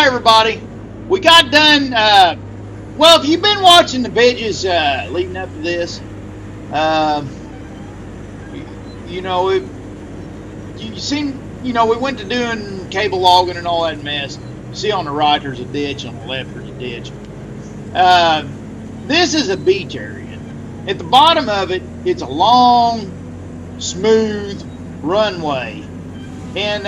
Hi everybody. We got done. Well, if you've been watching the videos leading up to this, you know, you seen, we went to doing cable logging and all that mess. You see on the right there's a ditch, on the left there's a ditch. This is a beach area. At the bottom of it, it's a long, smooth runway, and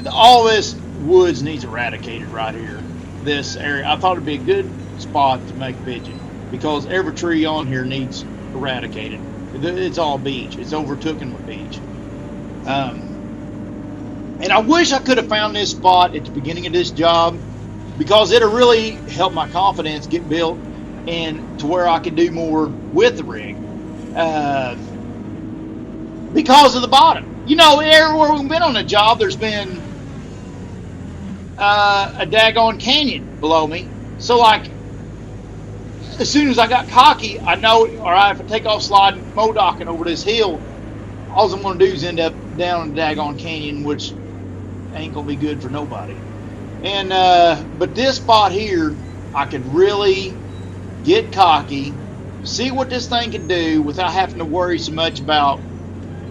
all this woods needs eradicated right here. This area, I thought it'd be a good spot to make pigeon because every tree on here needs eradicated. It's all beech. It's overtaken with beech. And I wish I could have found this spot at the beginning of this job because it'll really help my confidence get built and to where I could do more with the rig. Because of the bottom. Everywhere we've been on the job, there's been a daggone canyon below me. So, like, as soon as I got cocky, I know, all right, if I take off sliding, modocking over this hill, all I'm going to do is end up down in the daggone canyon, which ain't going to be good for nobody. And, but this spot here, I could really get cocky, see what this thing can do without having to worry so much about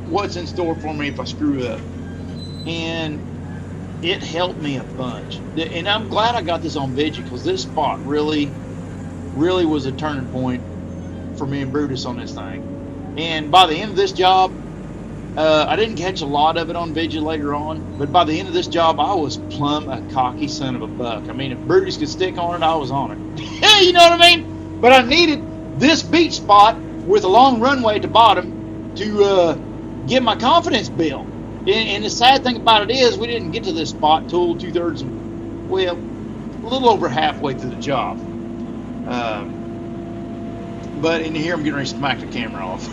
what's in store for me if I screw up. And it helped me a bunch. And I'm glad I got this on video because this spot really was a turning point for me and Brutus on this thing. And by the end of this job, I didn't catch a lot of it on video later on, but by the end of this job, I was plumb a cocky son of a buck. I mean, if Brutus could stick on it, I was on it. You know what I mean? But I needed this beach spot with a long runway at the bottom to get my confidence built. And the sad thing about it is we didn't get to this spot till 2/3, well, a little over halfway through the job. But in here I'm getting ready to smack the camera off.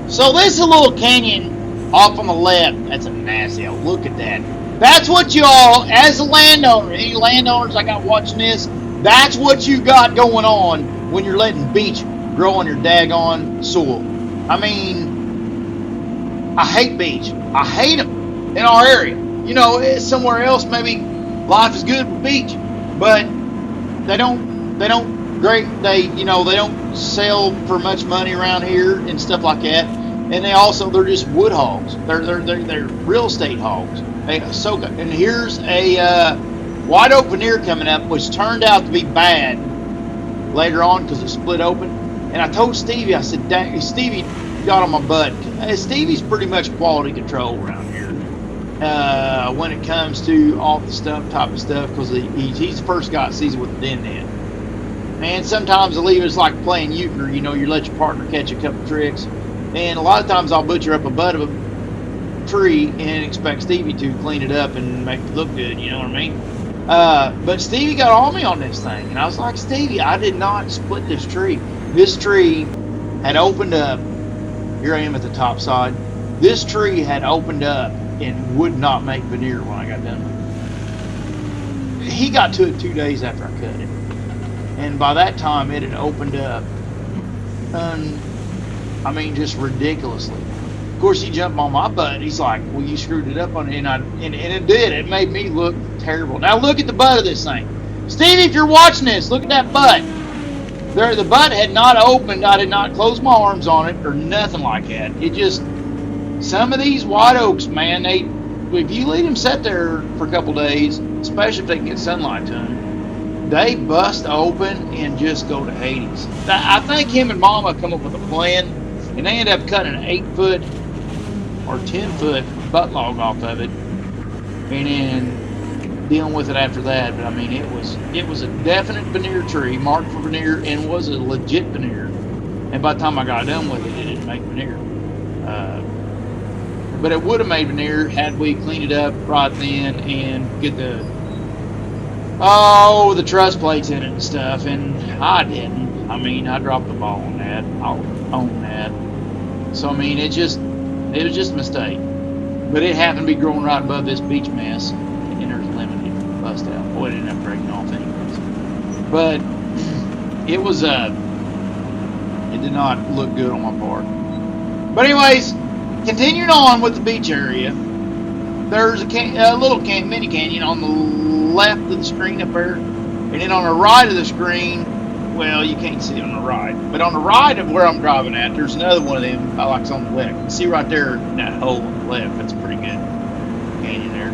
So this is a little canyon off on the left. That's a nasty hell. Look at that. That's what you all, as a landowner, any landowners I got watching this, that's what you got going on when you're letting beech grow on your daggone soil. I mean, I hate beech. I hate them in our area. Somewhere else maybe life is good with beech, but they don't sell for much money around here and stuff like that. And they're just wood hogs. They're real estate hogs. And here's a white oak veneer coming up, which turned out to be bad later on because it split open. And I told Stevie, I said, Stevie got on my butt. Stevie's pretty much quality control around here when it comes to off the stump type of stuff because he's the first guy that sees it with a den net. And sometimes the leave is like playing euchre. You let your partner catch a couple tricks. And a lot of times I'll butcher up a butt of a tree and expect Stevie to clean it up and make it look good, you know what I mean? But Stevie got on me on this thing. And I was like, Stevie, I did not split this tree. This tree had opened up. Here I am at the top side. This tree had opened up and would not make veneer when I got done with it. He got to it 2 days after I cut it. And by that time, it had opened up, just ridiculously. Of course, he jumped on my butt. He's like, well, you screwed it up on it. And it did. It made me look terrible. Now, look at the butt of this thing. Stevie, if you're watching this, look at that butt. The butt had not opened. I did not close my arms on it or nothing like that. It just, some of these white oaks, man, if you leave them sit there for a couple days, especially if they can get sunlight to them, they bust open and just go to Hades. I think him and Mama come up with a plan, and they end up cutting an 8-foot or 10-foot butt log off of it, and then dealing with it after that. But I mean, it was a definite veneer tree, marked for veneer, and was a legit veneer. And by the time I got done with it, it didn't make veneer. But it would have made veneer had we cleaned it up right then and get the truss plates in it and stuff. And I didn't. I mean, I dropped the ball on that. I'll own that. So I mean, it was just a mistake. But it happened to be growing right above this beach mess, and there's a lemon that bust out. Boy, it ended up breaking off anyways. But it was it did not look good on my part. But anyways, continuing on with the beach area, there's a little mini canyon on the left of the screen up there, and then on the right of the screen, well, you can't see it on the right, but on the right of where I'm driving at, there's another one of them. I like on the left. You see right there, that hole on the left. That's a pretty good canyon there.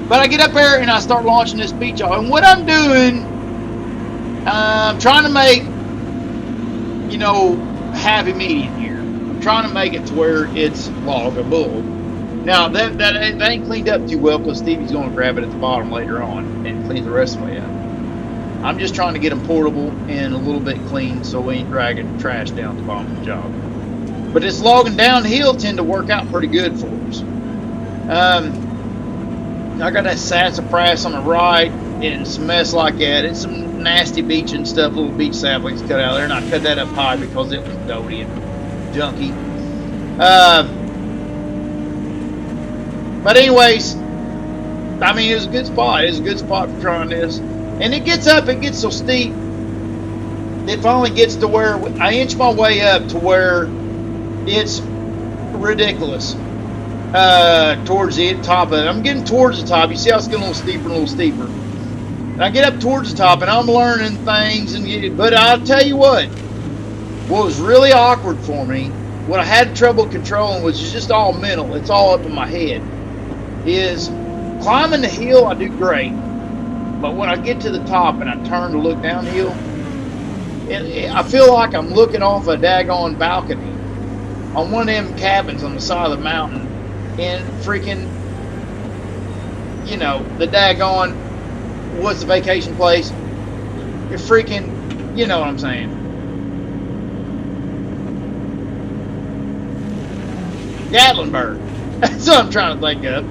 But I get up there and I start launching this beach off, and what I'm doing, I'm trying to make, happy medium here. I'm trying to make it to where it's loggable. Now that ain't cleaned up too well because Stevie's going to grab it at the bottom later on and clean the rest of the way up. I'm just trying to get them portable and a little bit clean so we ain't dragging trash down the bottom of the job. But this logging downhill tend to work out pretty good for us. I got that sassafras on the right and some mess like that. It's some nasty beach and stuff, little beach saplings cut out there, and I cut that up high because it was doty and junky. But anyways, I mean, it was a good spot. It was a good spot for trying this. And it gets so steep, it finally gets to where I inch my way up to where it's ridiculous. Towards the top of it. I'm getting towards the top. You see how it's getting a little steeper and a little steeper. And I get up towards the top and I'm learning things. But I'll tell you what was really awkward for me, what I had trouble controlling, was just all mental. It's all up in my head. Is climbing the hill, I do great. But when I get to the top and I turn to look downhill, I feel like I'm looking off a daggone balcony on one of them cabins on the side of the mountain, and freaking, the daggone, what's the vacation place? You're freaking, you know what I'm saying. Gatlinburg. That's what I'm trying to think of.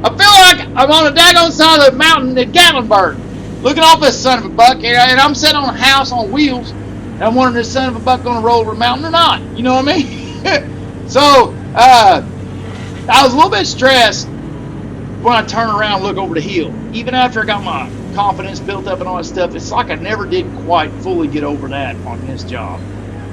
I feel like I'm on the daggone side of the mountain at Gatlinburg, looking off this son of a buck, and I'm sitting on a house on wheels, and I'm wondering if this son of a buck going to roll over the mountain or not. You know what I mean? So, I was a little bit stressed when I turn around and look over the hill. Even after I got my confidence built up and all that stuff, it's like I never did quite fully get over that on this job.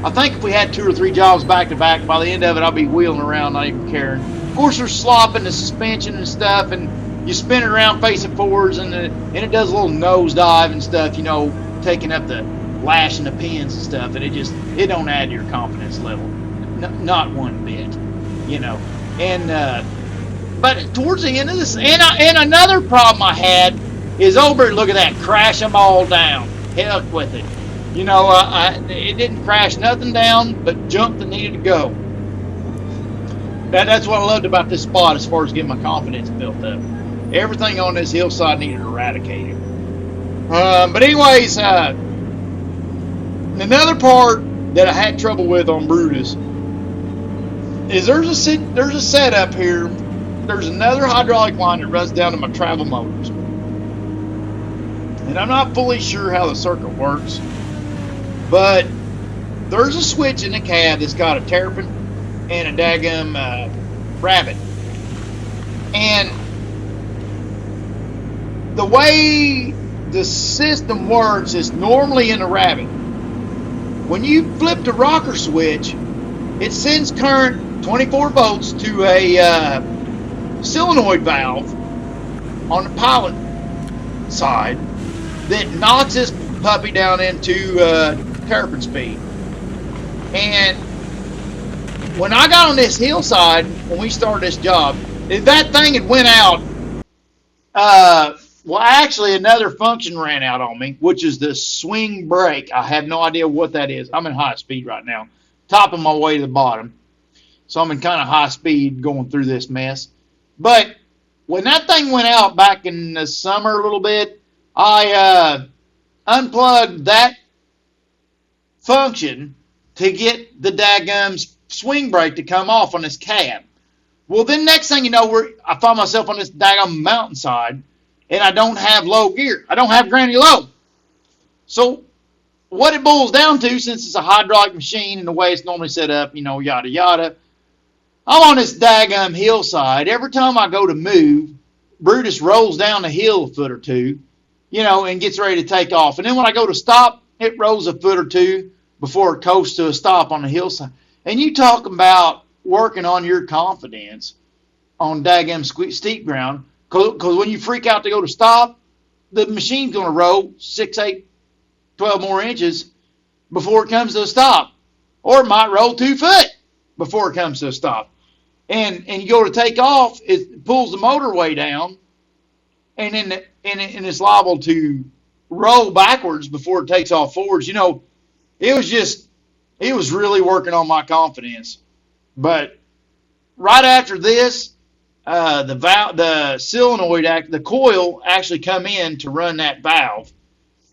I think if we had 2 or 3 jobs back to back, by the end of it, I'll be wheeling around, not even caring. Of course, there's slop in the suspension and stuff, and you spin it around facing forwards, and it does a little nosedive and stuff, taking up the lash and the pins and stuff, and it don't add to your confidence level, not one bit, And but towards the end of this, and another problem I had is over. Look at that, crash them all down. Heck with it. It didn't crash nothing down, but jumped that needed to go. That's what I loved about this spot as far as getting my confidence built up. Everything on this hillside needed eradicated. But anyways, another part that I had trouble with on Brutus is there's a setup here. There's another hydraulic line that runs down to my travel motors. And I'm not fully sure how the circuit works, but there's a switch in the cab that's got a terrapin and a daggum rabbit. And the way the system works is normally in the rabbit. When you flip the rocker switch, it sends current 24 volts to a solenoid valve on the pilot side that knocks this puppy down into terrapin speed. And when I got on this hillside, when we started this job, if that thing had went out, well, actually another function ran out on me, which is the swing brake. I have no idea what that is. I'm in high speed right now, topping my way to the bottom. So I'm in kind of high speed going through this mess. But when that thing went out back in the summer a little bit, I unplugged that function to get the daggum swing brake to come off on this cab. Well, then next thing you know, I find myself on this daggum mountainside, and I don't have low gear. I don't have granny low. So what it boils down to, since it's a hydraulic machine and the way it's normally set up, yada yada, I'm on this daggum hillside. Every time I go to move, Brutus rolls down the hill a foot or two, and gets ready to take off. And then when I go to stop, it rolls a foot or two before it coasts to a stop on the hillside. And you talk about working on your confidence on daggum steep ground, because when you freak out to go to stop, the machine's going to roll 6, 8, 12 more inches before it comes to a stop. Or it might roll 2 foot before it comes to a stop. And you go to take off, it pulls the motorway down, and then it's liable to roll backwards before it takes off forwards. It was really working on my confidence. But right after this, the solenoid, the coil actually come in to run that valve.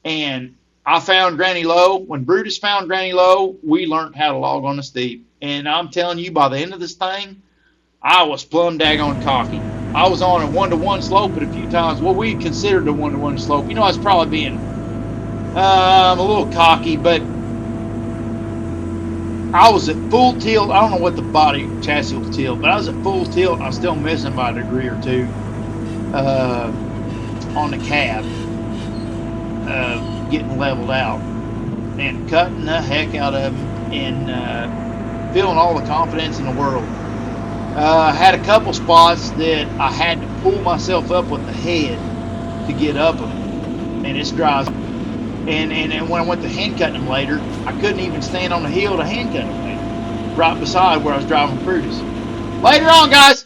And I found granny low. When Brutus found granny low, we learned how to log on the steep. And I'm telling you, by the end of this thing, I was plumb daggone cocky. I was on a 1-to-1 slope at a few times. What we considered a 1-to-1 slope. I was probably being a little cocky, but I was at full tilt. I don't know what the body chassis was tilt, but I was at full tilt, and I was still missing by a degree or two on the cab, getting leveled out and cutting the heck out of them and feeling all the confidence in the world. I had a couple spots that I had to pull myself up with the head to get up them, and it's dry. And when I went to hand cutting them later, I couldn't even stand on the hill to hand cut them later, right beside where I was driving Brutus. Later on, guys.